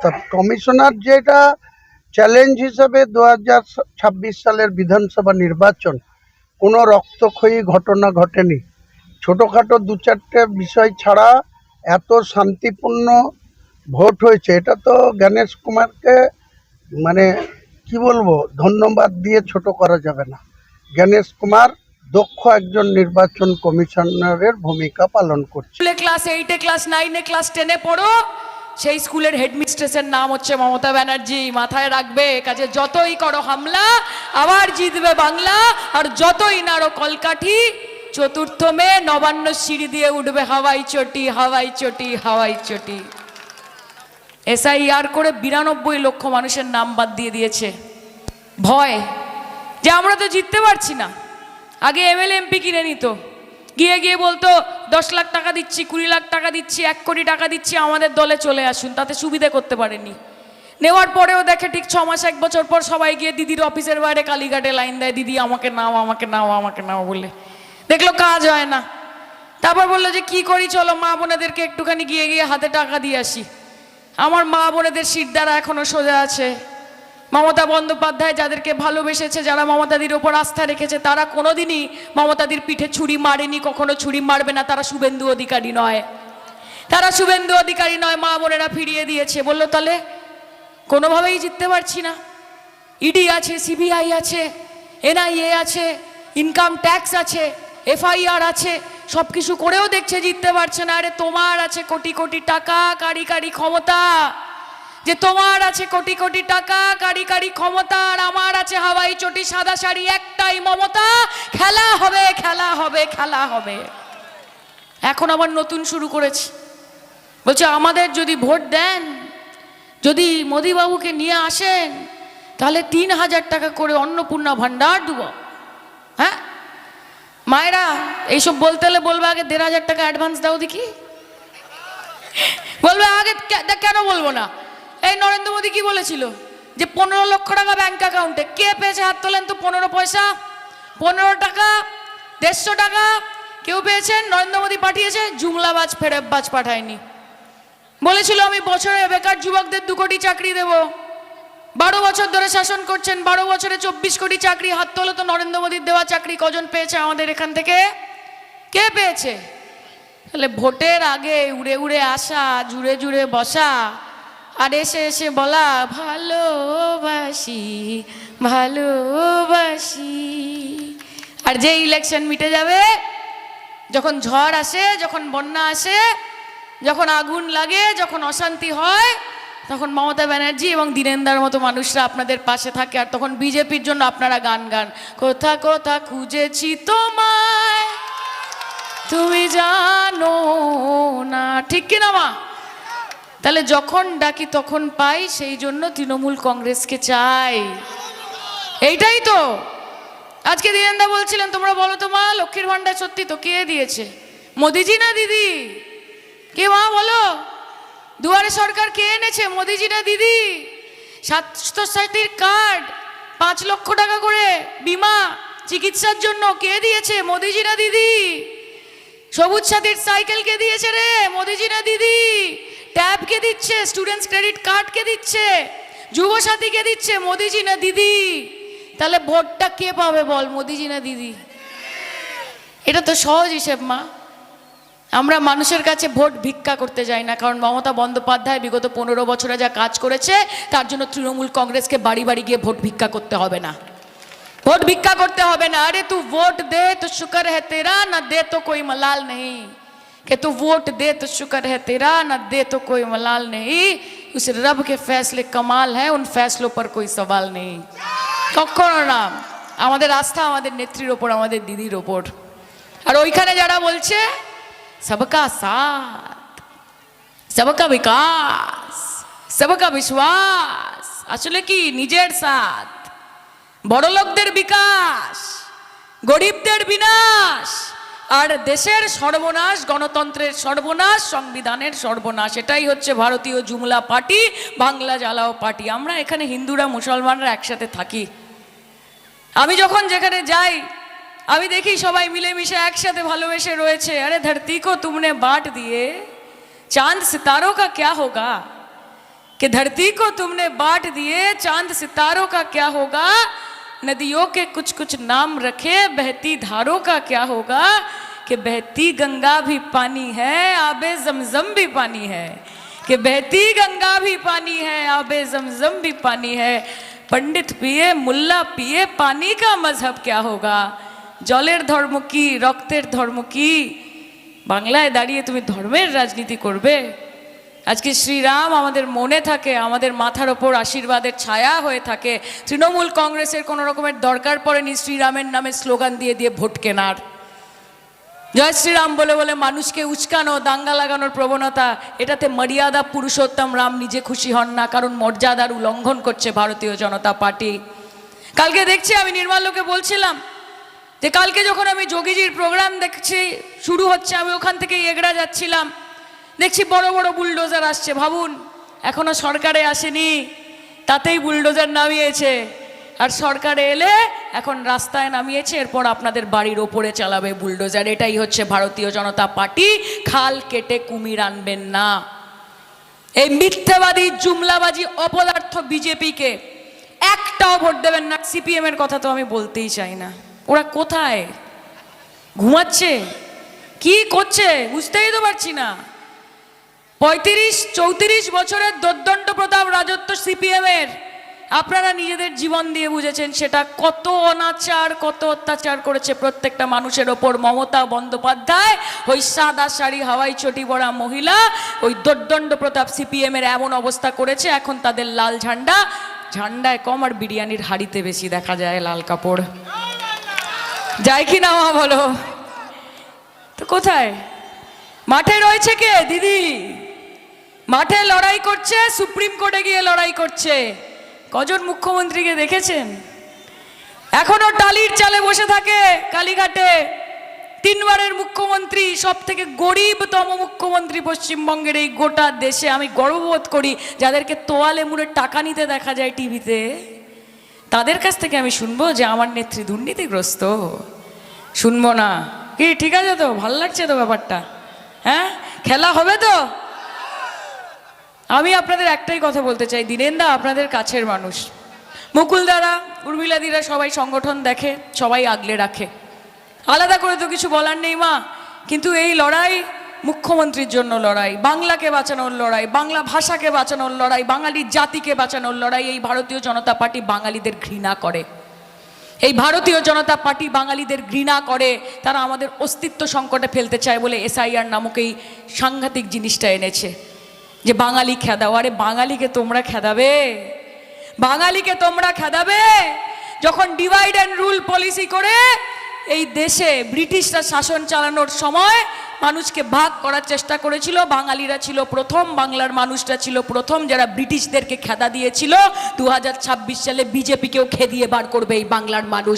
প্রস্তাব কমিশনার যেটা চ্যালেঞ্জ হিসেবে 2026 সালের বিধানসভা নির্বাচন কোনো রক্তক্ষয়ী ঘটনা ঘটেনি। ছোটোখাটো দু চারটে বিষয় ছাড়া এত শান্তিপূর্ণ ভোট হয়েছে, এটা তো গণেশ কুমারকে মানে কি বলবো, ধন্যবাদ দিয়ে ছোট করা যাবে না। গণেশ কুমার দক্ষ একজন নির্বাচন কমিশনারের ভূমিকা পালন করছে। ক্লাস 8-এ, ক্লাস 9-এ, ক্লাস 10-এ পড়ো, সেই স্কুলের হেডমিস্ট্রেসের নাম হচ্ছে মমতা ব্যানার্জি। মাথায় রাখবে, কাজে যতই করো হামলা আবার জিতবে বাংলা, আর যতই নাড়ো কলকাঠি চতুর্থ মে নবান্ন সিঁড়ি দিয়ে উঠবে হাওয়াই চটি, হাওয়াই চটি, হাওয়াই চটি। SIR করে 92 লক্ষ মানুষের নাম বাদ দিয়ে দিয়েছে ভয় যে আমরা তো জিততে পারছি না। আগে MLA MP কিনে নিত, গিয়ে গিয়ে বলতো 10 লাখ টাকা দিচ্ছি, 20 লাখ টাকা দিচ্ছি, 1 কোটি টাকা দিচ্ছি, আমাদের দলে চলে আসুন। তাতে সুবিধে করতে পারেনি। নেওয়ার পরেও দেখে ঠিক 6 মাস 1 বছর পর সবাই গিয়ে দিদির অফিসের বাইরে কালীঘাটে লাইন দেয়, দিদি আমাকে নাও, আমাকে নাও, আমাকে নাও বলে। দেখলো কাজ হয় না, তারপর বললো যে কি করি, চলো মা বোনেদেরকে একটুখানি গিয়ে গিয়ে হাতে টাকা দিয়ে আসি। আমার মা বোনেদের শির দ্বারা এখনো সোজা আছে। মমতা বন্দ্যোপাধ্যায় যাদেরকে ভালোবেসেছে, যারা মমতাদির ওপর আস্থা রেখেছে, তারা কোনোদিনই মমতাদির পিঠে ছুরি মারেনি, কখনো ছুরি মারবে না। তারা শুভেন্দু অধিকারী নয়, তারা শুভেন্দু অধিকারী নয়। মা বোনেরা ফিরিয়ে দিয়েছে। বললো তাহলে কোনোভাবেই জিততে পারছি না। ED আছে, CBI আছে, NIA আছে, ইনকাম ট্যাক্স আছে, FIR আছে, সব কিছু করেও দেখছে জিততে পারছে না। আরে তোমার আছে কোটি কোটি টাকা, কারিগরি ক্ষমতা, যে তোমার আছে কোটি কোটি টাকা, কারিগরি ক্ষমতা, আর আমার আছে হাওয়াই চটি, সাদা শাড়ি, একটাই মমতা। খেলা হবে, খেলা হবে, খেলা হবে। এখন আবার নতুন শুরু করেছে, বলছে আমাদের যদি ভোট দেন, যদি মোদিবাবুকে নিয়ে আসেন, তাহলে 3000 টাকা করে অন্নপূর্ণা ভান্ডার দেবো। হ্যাঁ মায়েরা, এইসব বলতে হলে বলবে আগে 1500 টাকা অ্যাডভান্স দাও দেখি। বলবে আগে, কেন বলবো না? এই নরেন্দ্র মোদী কি বলেছিল যে 15 লক্ষ টাকা ব্যাংক অ্যাকাউন্টে। কে পেয়েছে হাত তোলেন তো? 15 পয়সা, 15 টাকা, 150 টাকা কেউ পেয়েছেন? নরেন্দ্র মোদী পাঠিয়েছে, জুমলাবাজ ফেরেববাজ পাঠায়নি। বলেছিল আমি বছরে বেকার যুবকদের 2 কোটি চাকরি দেব। 12 বছর ধরে শাসন করছেন, 12 বছরে 24 কোটি চাকরি। হাত তোলো তো, নরেন্দ্র মোদীর দেওয়া চাকরি কজন পেয়েছে আমাদের এখান থেকে? কে পেয়েছে? তাহলে ভোটের আগে উড়ে উড়ে আসা, জুড়ে জুড়ে বসা, আর এসে এসে বলা ভালোবাসি, ভালোবাসি। আর যে ইলেকশন মিটে যাবে, যখন ঝড় আসে, যখন বন্যা আসে, যখন আগুন লাগে, যখন অশান্তি হয়, তখন মমতা ব্যানার্জি এবং দীনেন্দার মতো মানুষরা আপনাদের পাশে থাকে। আর তখন বিজেপির জন্য আপনারা গান গান, কোথা কোথা খুঁজেছি তোমায় তুমি জানো না, ঠিক কিনা মা? তাহলে যখন ডাকি তখন পাই, সেই জন্য তৃণমূল কংগ্রেসকে চাই। এইটাই তো আজকে দীনেন্দা বলছিলেন। তোমরা বলো তো মা, লক্ষ্মীর ভান্ডার সত্যি তো কে দিয়েছে? মোদিজি না দিদি? কে মা বলো? দুয়ারে সরকার কে এনেছে? মোদিজি না দিদি? স্বাস্থ্যসাথীর কার্ড 5 লক্ষ টাকা করে বিমা চিকিৎসার জন্য কে দিয়েছে? মোদিজি না দিদি? সবুজ সাথীর সাইকেল কে দিয়েছে রে? মোদিজি না দিদি? ট্যাব কে দিচ্ছে? স্টুডেন্টস ক্রেডিট কার্ড কে দিচ্ছে? যুব সাথী কে দিচ্ছে? মোদিজি না দিদি? তাহলে ভোটটা কে পাবে বল, মোদিজি না দিদি? এটা তো সহজ হিসেব মা। আমরা মানুষের কাছে ভোট ভিক্ষা করতে যাই না, কারণ মমতা বন্দ্যোপাধ্যায় বিগত 15 বছরে যা কাজ করেছে, তার জন্য তৃণমূল কংগ্রেসকে বাড়ি বাড়ি গিয়ে ভোট ভিক্ষা করতে হবে না, ভোট ভিক্ষা করতে হবে না। আরে তু ভোট দে তো শুক্র है तेरा, না দে তো कोई मलाल नहीं। कि तू वोट दे तो शुक्र है तेरा, ना दे तो कोई मलाल नहीं। उस रब के फैसले कमाल है, उन फैसलों पर कोई सवाल नहीं। কখনো না। আমাদের আস্থা আমাদের নেত্রীর ওপর, আমাদের দিদির ওপর। আর ওইখানে যারা বলছে सबका साथ, सबका विकास, सबका विश्वास, আসলে কি নিজের সাথ, বড়লোকদের বিকাশ, গরিবদের বিনাশ, আর দেশের সর্বনাশ, গণতন্ত্রের সর্বনাশ, সংবিধানের সর্বনাশ। এটাই হচ্ছে ভারতীয় জুমলা পার্টি, বাংলা জ্বালাও পার্টি। আমরা এখানে হিন্দুরা মুসলমানরা একসাথে থাকি। আমি যখন যেখানে যাই, আমি দেখি সবাই মিলেমিশে একসাথে ভালোবেসে রয়েছে। আরে ধরती को तुमने बांट दिए, चांद सितारों का क्या होगा? कि धरती को तुमने बांट दिए, चांद सितारों का क्या होगा, नदियों के कुछ कुछ नाम रखे, बहती धारों का क्या होगा, कि बहती गंगा भी पानी है, आबे जमजम भी पानी है, कि बहती गंगा भी पानी है, आबे जमजम भी पानी है। पंडित पिए मुल्ला पिए, पानी का मजहब क्या होगा, जलेर धर्म की, रक्तेर धर्म की, বাংলায় দাঁড়িয়ে তুমি ধর্মের রাজনীতি করবে। আজকে শ্রীরাম আমাদের মনে থাকে, আমাদের মাথার ওপর আশীর্বাদের ছায়া হয়ে থাকে। তৃণমূল কংগ্রেসের কোনো রকমের দরকার পড়েনি শ্রীরামের নামে স্লোগান দিয়ে দিয়ে ভোট কেনার। জয় শ্রীরাম বলে বলে মানুষকে উস্কানো, দাঙ্গা লাগানোর প্রবণতা, এটাতে মর্যাদা পুরুষোত্তম রাম নিজে খুশি হন না, কারণ মর্যাদার উল্লঙ্ঘন করছে ভারতীয় জনতা পার্টি। কালকে দেখছি, আমি নির্মাল্যকে বলছিলাম যে কালকে যখন আমি যোগীজির প্রোগ্রাম দেখছি শুরু হচ্ছে, আমি ওখান থেকে এগড়া যাচ্ছিলাম, দেখছি বড় বড় বুলডোজার আসছে। ভাবুন, এখনো সরকারে আসেনি, তাতেই বুলডোজার নামিয়েছে। আর সরকারে এলে এখন রাস্তায় নামিয়েছে, এরপর আপনাদের বাড়ির ওপরে চালাবে বুলডোজার। এটাই হচ্ছে ভারতীয় জনতা পার্টি। খাল কেটে কুমির আনবেন না। এই মিথ্যাবাদী, জুমলাবাজি, অপদার্থ বিজেপিকে একটাও ভোট দেবেন না। সিপিএম এর কথা তো আমি বলতেই চাই না। ওরা কোথায় ঘুমাচ্ছে, কি করছে বুঝতেই তো পারছি না। 35-34 বছরের দোর্দণ্ড প্রতাপ রাজত্ব সিপিএম এর, আপনারা নিজেদের জীবন দিয়ে বুঝেছেন সেটা কত অনাচার, কত অত্যাচার করেছে প্রত্যেকটা মানুষের ওপর। মমতা বন্দ্যোপাধ্যায়, ওই সাদা শাড়ি হাওয়াই চটি পরা মহিলা, ওই দোর্দণ্ড প্রতাপ সিপিএম এর এমন অবস্থা করেছে, এখন তাদের লাল ঝান্ডা, ঝান্ডায় কম আর বিরিয়ানির হাড়িতে বেশি দেখা যায় লাল কাপড়। যায় কি না মা বলো? তো কোথায়? মাঠে রয়েছে কে? দিদি মাঠে লড়াই করছে, সুপ্রিম কোর্টে গিয়ে লড়াই করছে। কজন মুখ্যমন্ত্রীকে দেখেছেন এখনো টালির চালে বসে থাকে কালীঘাটে? 3 বারের মুখ্যমন্ত্রী, সব থেকে গরিবতম মুখ্যমন্ত্রী পশ্চিমবঙ্গের এই গোটা দেশে। আমি গর্ববোধ করি যাদেরকে তোয়ালে মুড়ে টাকা নিতে দেখা যায় টিভিতে, তাদের কাছ থেকে আমি শুনবো যে আমার নেত্রী দুর্নীতিগ্রস্ত? শুনবো না কি? ঠিক আছে তো, ভাল লাগছে তো ব্যাপারটা? হ্যাঁ, খেলা হবে তো? আমি আপনাদের একটাই কথা বলতে চাই, দীনেনদা আপনাদের কাছের মানুষ, মুকুলদারা, উর্মিলাদিরা সবাই সংগঠন দেখে, সবাই আগলে রাখে, আলাদা করে তো কিছু বলার নেই মা। কিন্তু এই লড়াই মুখ্যমন্ত্রীর জন্য লড়াই, বাংলাকে বাঁচানোর লড়াই, বাংলা ভাষাকে বাঁচানোর লড়াই, বাঙালি জাতিকে বাঁচানোর লড়াই। এই ভারতীয় জনতা পার্টি বাঙালিদের ঘৃণা করে, এই ভারতীয় জনতা পার্টি বাঙালিদের ঘৃণা করে। তারা আমাদের অস্তিত্ব সংকটে ফেলতে চায় বলে SIR নামক এই সাংঘাতিক জিনিসটা এনেছে, যে বাঙালি খেদাও। আরে বাঙালিকে তোমরা খেদাবে? বাঙালিকে তোমরা খেদাবে? যখন ডিভাইড অ্যান্ড রুল পলিসি করে এই দেশে ব্রিটিশরা শাসন চালানোর সময় মানুষকে ভাগ করার চেষ্টা করেছিল, বাঙালিরা ছিল প্রথম, বাংলার মানুষরা ছিল প্রথম যারা ব্রিটিশদেরকে খেদা দিয়েছিল। 2026 সালে বিজেপিকেও খেদিয়ে বার করবে এই বাংলার মানুষ।